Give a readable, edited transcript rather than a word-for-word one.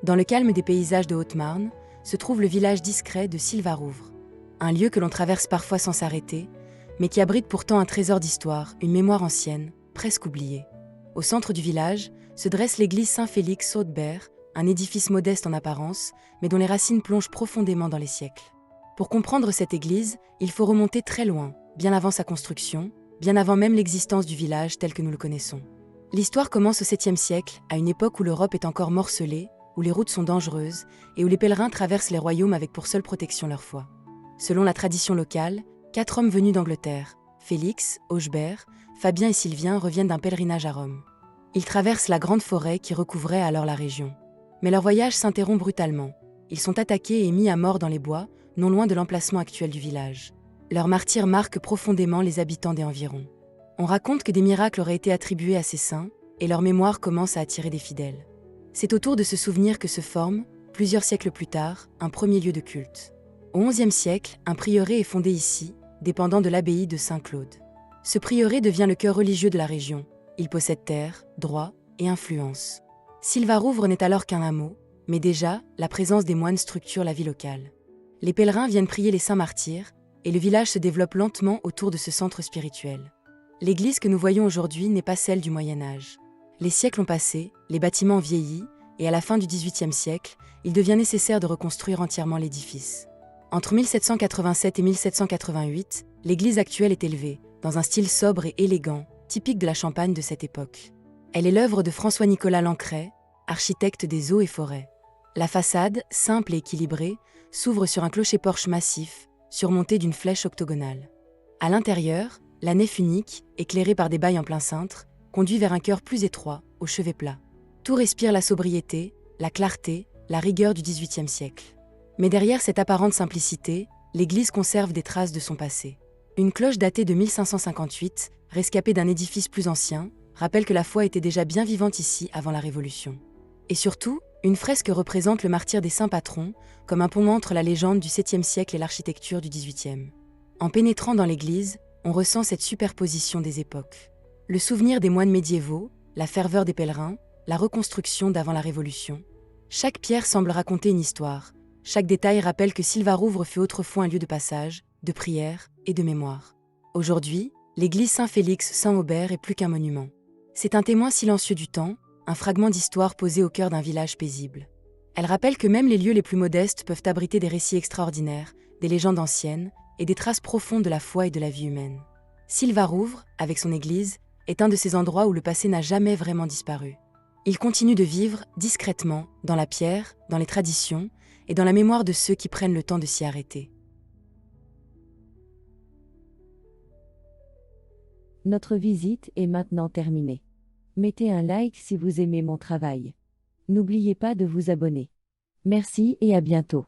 Dans le calme des paysages de Haute-Marne, se trouve le village discret de Sylvarouvre. Un lieu que l'on traverse parfois sans s'arrêter, mais qui abrite pourtant un trésor d'histoire, une mémoire ancienne, presque oubliée. Au centre du village se dresse l'église Saint-Félix-Hautebert, un édifice modeste en apparence, mais dont les racines plongent profondément dans les siècles. Pour comprendre cette église, il faut remonter très loin, bien avant sa construction, bien avant même l'existence du village tel que nous le connaissons. L'histoire commence au 7e siècle, à une époque où l'Europe est encore morcelée, où les routes sont dangereuses et où les pèlerins traversent les royaumes avec pour seule protection leur foi. Selon la tradition locale, 4 hommes venus d'Angleterre, Félix, Augebert, Fabien et Sylvien, reviennent d'un pèlerinage à Rome. Ils traversent la grande forêt qui recouvrait alors la région. Mais leur voyage s'interrompt brutalement. Ils sont attaqués et mis à mort dans les bois, non loin de l'emplacement actuel du village. Leur martyre marque profondément les habitants des environs. On raconte que des miracles auraient été attribués à ces saints, et leur mémoire commence à attirer des fidèles. C'est autour de ce souvenir que se forme, plusieurs siècles plus tard, un premier lieu de culte. Au XIe siècle, un prieuré est fondé ici, dépendant de l'abbaye de Saint-Claude. Ce prieuré devient le cœur religieux de la région. Il possède terre, droits et influence. Sylvarouvre n'est alors qu'un hameau, mais déjà, la présence des moines structure la vie locale. Les pèlerins viennent prier les saints martyrs, et le village se développe lentement autour de ce centre spirituel. L'église que nous voyons aujourd'hui n'est pas celle du Moyen-Âge. Les siècles ont passé, les bâtiments ont vieilli, et à la fin du XVIIIe siècle, il devient nécessaire de reconstruire entièrement l'édifice. Entre 1787 et 1788, l'église actuelle est élevée, dans un style sobre et élégant, typique de la Champagne de cette époque. Elle est l'œuvre de François-Nicolas Lancret, architecte des eaux et forêts. La façade, simple et équilibrée, s'ouvre sur un clocher-porche massif, surmonté d'une flèche octogonale. À l'intérieur, la nef unique, éclairée par des bailles en plein cintre, conduit vers un chœur plus étroit, au chevet plat. Tout respire la sobriété, la clarté, la rigueur du XVIIIe siècle. Mais derrière cette apparente simplicité, l'église conserve des traces de son passé. Une cloche datée de 1558, rescapée d'un édifice plus ancien, rappelle que la foi était déjà bien vivante ici avant la Révolution. Et surtout, une fresque représente le martyre des saints patrons, comme un pont entre la légende du 7e siècle et l'architecture du 18e. En pénétrant dans l'église, on ressent cette superposition des époques. Le souvenir des moines médiévaux, la ferveur des pèlerins, la reconstruction d'avant la Révolution. Chaque pierre semble raconter une histoire. Chaque détail rappelle que Sylvarouvre fut autrefois un lieu de passage, de prière et de mémoire. Aujourd'hui, l'église Saint-Félix-Saint-Aubert est plus qu'un monument. C'est un témoin silencieux du temps, un fragment d'histoire posé au cœur d'un village paisible. Elle rappelle que même les lieux les plus modestes peuvent abriter des récits extraordinaires, des légendes anciennes et des traces profondes de la foi et de la vie humaine. Sylvarouvre, avec son église, est un de ces endroits où le passé n'a jamais vraiment disparu. Il continue de vivre discrètement, dans la pierre, dans les traditions et dans la mémoire de ceux qui prennent le temps de s'y arrêter. Notre visite est maintenant terminée. Mettez un like si vous aimez mon travail. N'oubliez pas de vous abonner. Merci et à bientôt.